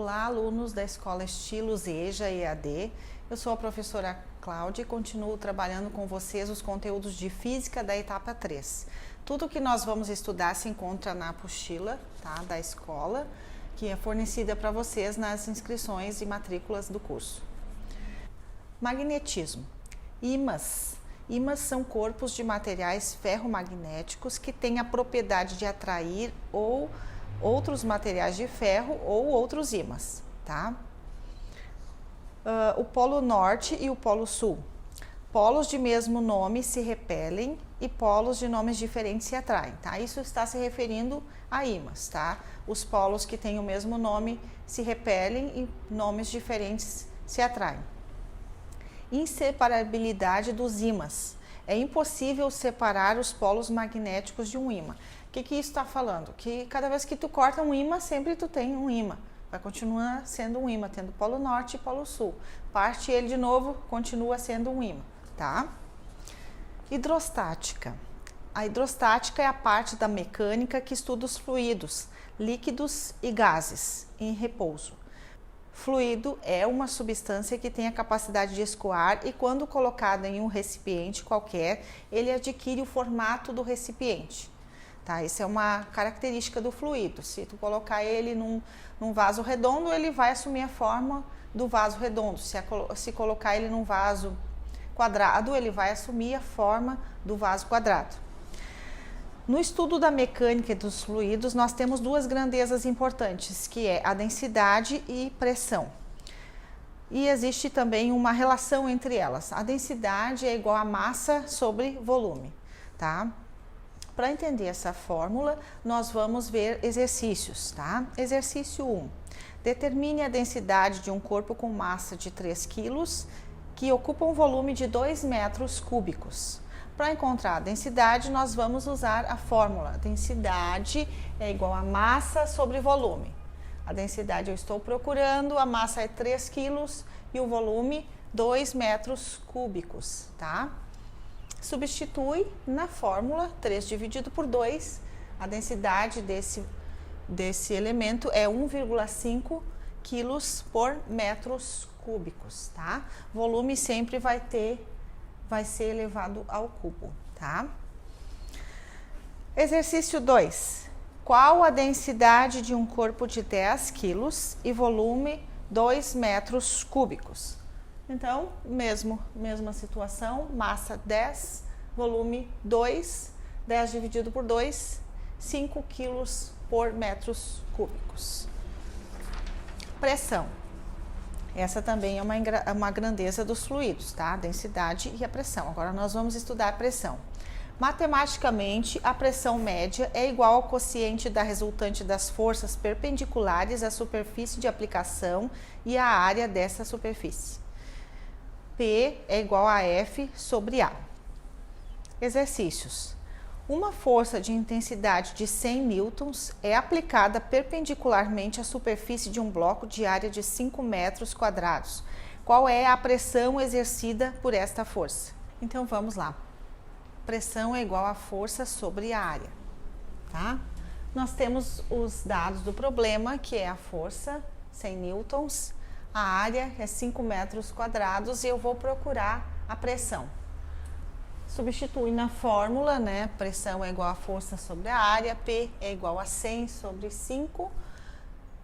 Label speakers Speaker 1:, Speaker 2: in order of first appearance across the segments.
Speaker 1: Olá, alunos da Escola Estilos EJA EAD. Eu sou a professora Cláudia e continuo trabalhando com vocês os conteúdos de Física da etapa 3. Tudo que nós vamos estudar se encontra na apostila, tá, da escola, que é fornecida para vocês nas inscrições e matrículas do curso. Magnetismo. Ímãs. Ímãs são corpos de materiais ferromagnéticos que têm a propriedade de atrair ou outros materiais de ferro ou outros ímãs, tá? O polo norte e o polo sul. Polos de mesmo nome se repelem e polos de nomes diferentes se atraem, tá? Isso está se referindo a ímãs, tá? Os polos que têm o mesmo nome se repelem e nomes diferentes se atraem. Inseparabilidade dos ímãs. É impossível separar os polos magnéticos de um ímã. O que isso está falando? Que cada vez que tu corta um ímã, sempre tu tem um ímã. Vai continuar sendo um ímã, tendo polo norte e polo sul. Parte ele de novo, continua sendo um ímã, tá? Hidrostática. A hidrostática é a parte da mecânica que estuda os fluidos, líquidos e gases em repouso. Fluido é uma substância que tem a capacidade de escoar e quando colocada em um recipiente qualquer, ele adquire o formato do recipiente. Tá? Isso é uma característica do fluido. Se tu colocar ele num vaso redondo, ele vai assumir a forma do vaso redondo. Se colocar ele num vaso quadrado, ele vai assumir a forma do vaso quadrado. No estudo da mecânica e dos fluidos, nós temos duas grandezas importantes, que é a densidade e pressão. E existe também uma relação entre elas. A densidade é igual a massa sobre volume, tá? Para entender essa fórmula, nós vamos ver exercícios, tá? Exercício 1. Determine a densidade de um corpo com massa de 3 kg que ocupa um volume de 2 metros cúbicos. Para encontrar a densidade, nós vamos usar a fórmula. Densidade é igual a massa sobre volume. A densidade eu estou procurando, a massa é 3 kg e o volume 2 metros cúbicos, tá? Substitui na fórmula 3 dividido por 2, a densidade desse elemento é 1,5 quilos por metros cúbicos, tá? Volume sempre vai ser elevado ao cubo, tá? Exercício 2. Qual a densidade de um corpo de 10 quilos e volume 2 metros cúbicos? Então, mesma situação, massa 10, volume 2, 10 dividido por 2, 5 quilos por metros cúbicos. Pressão. Essa também é uma grandeza dos fluidos, tá? A densidade e a pressão. Agora nós vamos estudar a pressão. Matematicamente, a pressão média é igual ao quociente da resultante das forças perpendiculares à superfície de aplicação e à área dessa superfície. P é igual a F sobre A. Exercícios. Uma força de intensidade de 100 newtons é aplicada perpendicularmente à superfície de um bloco de área de 5 metros quadrados. Qual é a pressão exercida por esta força? Então vamos lá. Pressão é igual a força sobre a área, tá? Nós temos os dados do problema, que é a força, 100 newtons, a área é 5 metros quadrados e eu vou procurar a pressão. Substitui na fórmula, né? Pressão é igual a força sobre a área, P é igual a 100 sobre 5,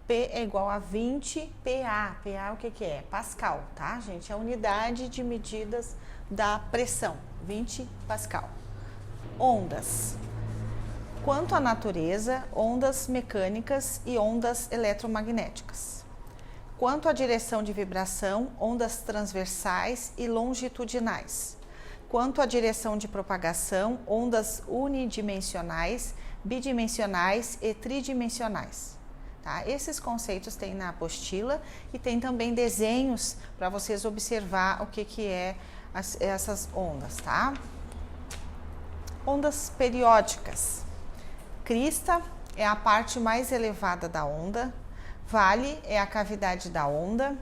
Speaker 1: P é igual a 20, PA. PA o que é? Pascal, tá, gente? É a unidade de medidas da pressão, 20 Pascal. Ondas. Quanto à natureza, ondas mecânicas e ondas eletromagnéticas. Quanto à direção de vibração, ondas transversais e longitudinais. Quanto à direção de propagação, ondas unidimensionais, bidimensionais e tridimensionais. Tá? Esses conceitos tem na apostila e tem também desenhos para vocês observar o que é essas ondas, tá? Ondas periódicas. Crista é a parte mais elevada da onda. Vale é a cavidade da onda.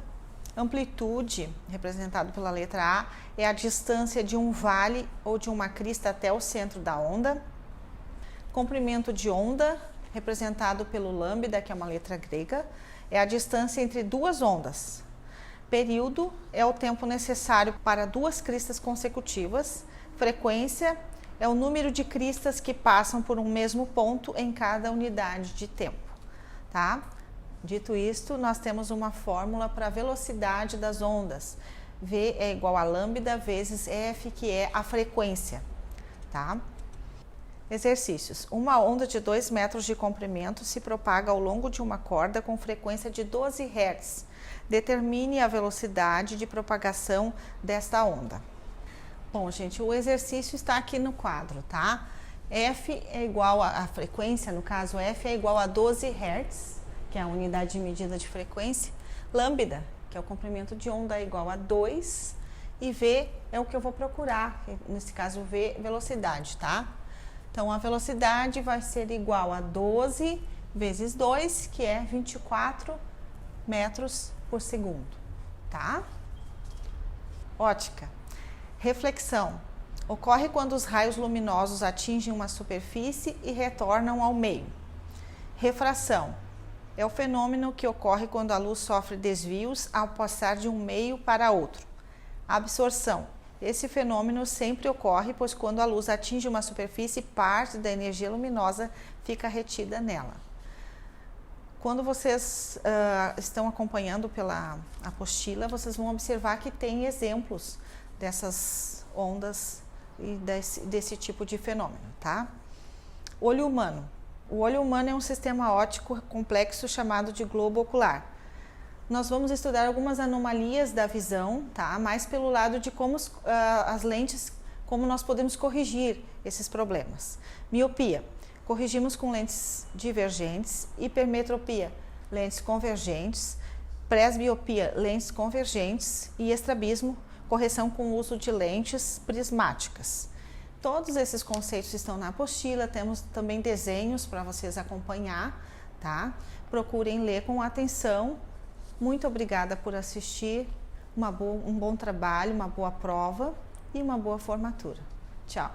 Speaker 1: Amplitude, representado pela letra A, é a distância de um vale ou de uma crista até o centro da onda. Comprimento de onda, representado pelo lambda, que é uma letra grega, é a distância entre duas ondas. Período é o tempo necessário para duas cristas consecutivas. Frequência é o número de cristas que passam por um mesmo ponto em cada unidade de tempo, tá? Dito isto, nós temos uma fórmula para a velocidade das ondas. V é igual a lambda vezes F, que é a frequência, tá? Exercícios. Uma onda de 2 metros de comprimento se propaga ao longo de uma corda com frequência de 12 Hz. Determine a velocidade de propagação desta onda. Bom, gente, o exercício está aqui no quadro, tá? F é igual a frequência, no caso F é igual a 12 Hz, que é a unidade de medida de frequência. Lambda, que é o comprimento de onda, é igual a 2. E V é o que eu vou procurar, nesse caso V, velocidade, tá? Então, a velocidade vai ser igual a 12 vezes 2, que é 24 metros por segundo, tá? Ótica. Reflexão. Ocorre quando os raios luminosos atingem uma superfície e retornam ao meio. Refração. É o fenômeno que ocorre quando a luz sofre desvios ao passar de um meio para outro. Absorção. Esse fenômeno sempre ocorre, pois quando a luz atinge uma superfície, parte da energia luminosa fica retida nela. Quando vocês estão acompanhando pela apostila, vocês vão observar que tem exemplos dessas ondas e desse tipo de fenômeno, tá? Olho humano. O olho humano é um sistema óptico complexo chamado de globo ocular. Nós vamos estudar algumas anomalias da visão, tá? Mais pelo lado de como as lentes, como nós podemos corrigir esses problemas. Miopia. Corrigimos com lentes divergentes. Hipermetropia, lentes convergentes. Presbiopia, lentes convergentes. E estrabismo, correção com o uso de lentes prismáticas. Todos esses conceitos estão na apostila, temos também desenhos para vocês acompanhar, tá? Procurem ler com atenção. Muito obrigada por assistir, um bom trabalho, uma boa prova e uma boa formatura. Tchau!